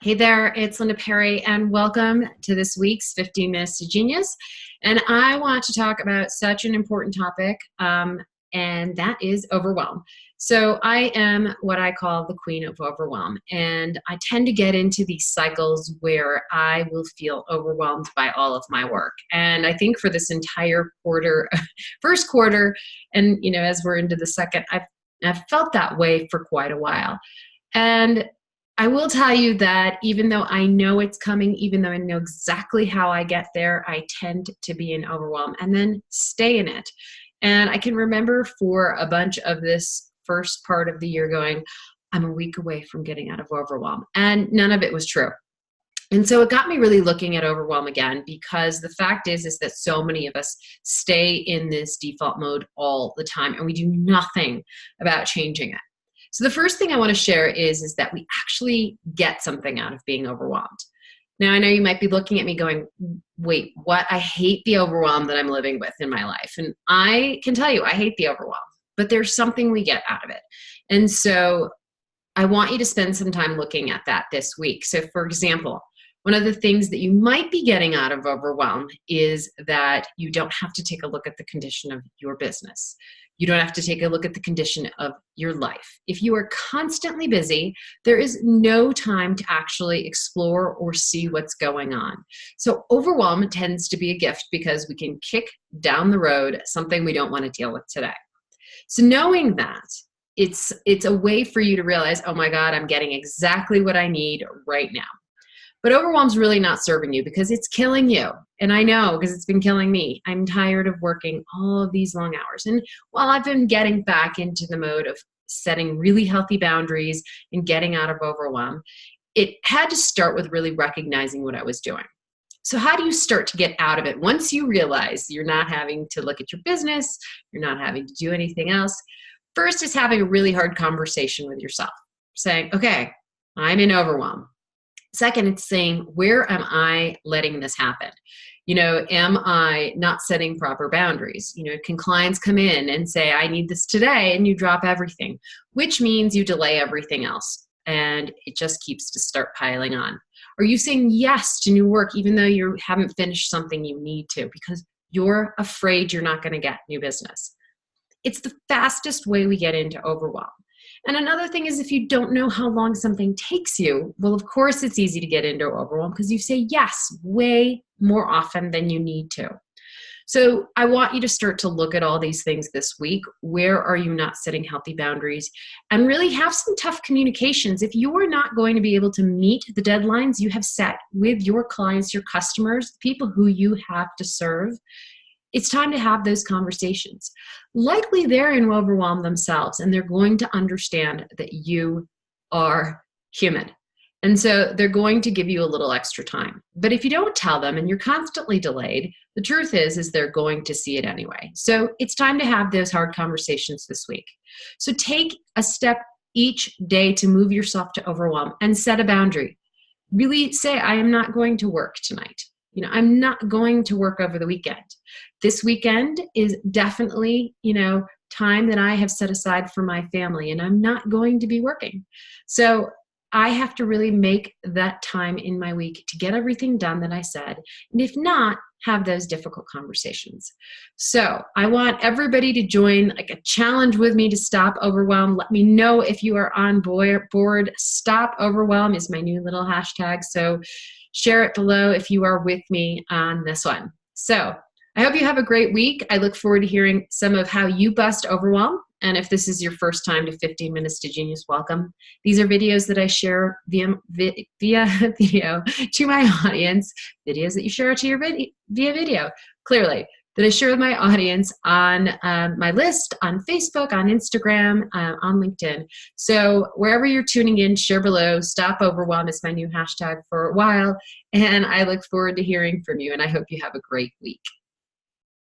Hey there, it's Linda Perry, and welcome to this week's 15 Minutes to Genius. And I want to talk about such an important topic, and that is overwhelm. So I am what I call the Queen of Overwhelm, and I tend to get into these cycles where I will feel overwhelmed by all of my work. And I think for this entire quarter, first quarter, and as we're into the second, I've felt that way for quite a while. And I will tell you that even though I know it's coming, even though I know exactly how I get there, I tend to be in overwhelm and then stay in it. And I can remember for a bunch of this first part of the year going, I'm a week away from getting out of overwhelm. And none of it was true. And so it got me really looking at overwhelm again, because the fact is that so many of us stay in this default mode all the time and we do nothing about changing it. So the first thing I want to share is that we actually get something out of being overwhelmed. Now, I know you might be looking at me going, wait, what? I hate the overwhelm that I'm living with in my life. And I can tell you, I hate the overwhelm, but there's something we get out of it. And so I want you to spend some time looking at that this week. So for example, one of the things that you might be getting out of overwhelm is that you don't have to take a look at the condition of your business. You don't have to take a look at the condition of your life. If you are constantly busy, there is no time to actually explore or see what's going on. So overwhelm tends to be a gift because we can kick down the road something we don't want to deal with today. So knowing that, it's a way for you to realize, oh my God, I'm getting exactly what I need right now. But overwhelm's really not serving you because it's killing you. And I know because it's been killing me. I'm tired of working all of these long hours. And while I've been getting back into the mode of setting really healthy boundaries and getting out of overwhelm, it had to start with really recognizing what I was doing. So how do you start to get out of it? Once you realize you're not having to look at your business, you're not having to do anything else, first is having a really hard conversation with yourself, saying, okay, I'm in overwhelm. Second, it's saying, where am I letting this happen? Am I not setting proper boundaries? Can clients come in and say, I need this today, and you drop everything, which means you delay everything else. And it just keeps to start piling on. Are you saying yes to new work, even though you haven't finished something you need to, because you're afraid you're not going to get new business? It's the fastest way we get into overwhelm. And another thing is, if you don't know how long something takes you, well, of course, it's easy to get into overwhelm because you say yes way more often than you need to. So I want you to start to look at all these things this week. Where are you not setting healthy boundaries? And really have some tough communications. If you are not going to be able to meet the deadlines you have set with your clients, your customers, the people who you have to serve, it's time to have those conversations. Likely they're in overwhelm themselves, and they're going to understand that you are human. And so they're going to give you a little extra time. But if you don't tell them and you're constantly delayed, the truth is they're going to see it anyway. So it's time to have those hard conversations this week. So take a step each day to move yourself to overwhelm and set a boundary. Really say, I am not going to work tonight. I'm not going to work over the weekend. This weekend is definitely, time that I have set aside for my family, and I'm not going to be working. So I have to really make that time in my week to get everything done that I said. And if not, have those difficult conversations. So I want everybody to join like a challenge with me to stop overwhelm. Let me know if you are on board. Stop overwhelm is my new little hashtag. So share it below if you are with me on this one. So I hope you have a great week. I look forward to hearing some of how you bust overwhelm. And if this is your first time to 15 Minutes to Genius, welcome. These are videos that I share via video to my audience, videos that you share to your via video, clearly, that I share with my audience on my list, on Facebook, on Instagram, on LinkedIn. So wherever you're tuning in, share below. Stop Overwhelm is my new hashtag for a while. And I look forward to hearing from you. And I hope you have a great week.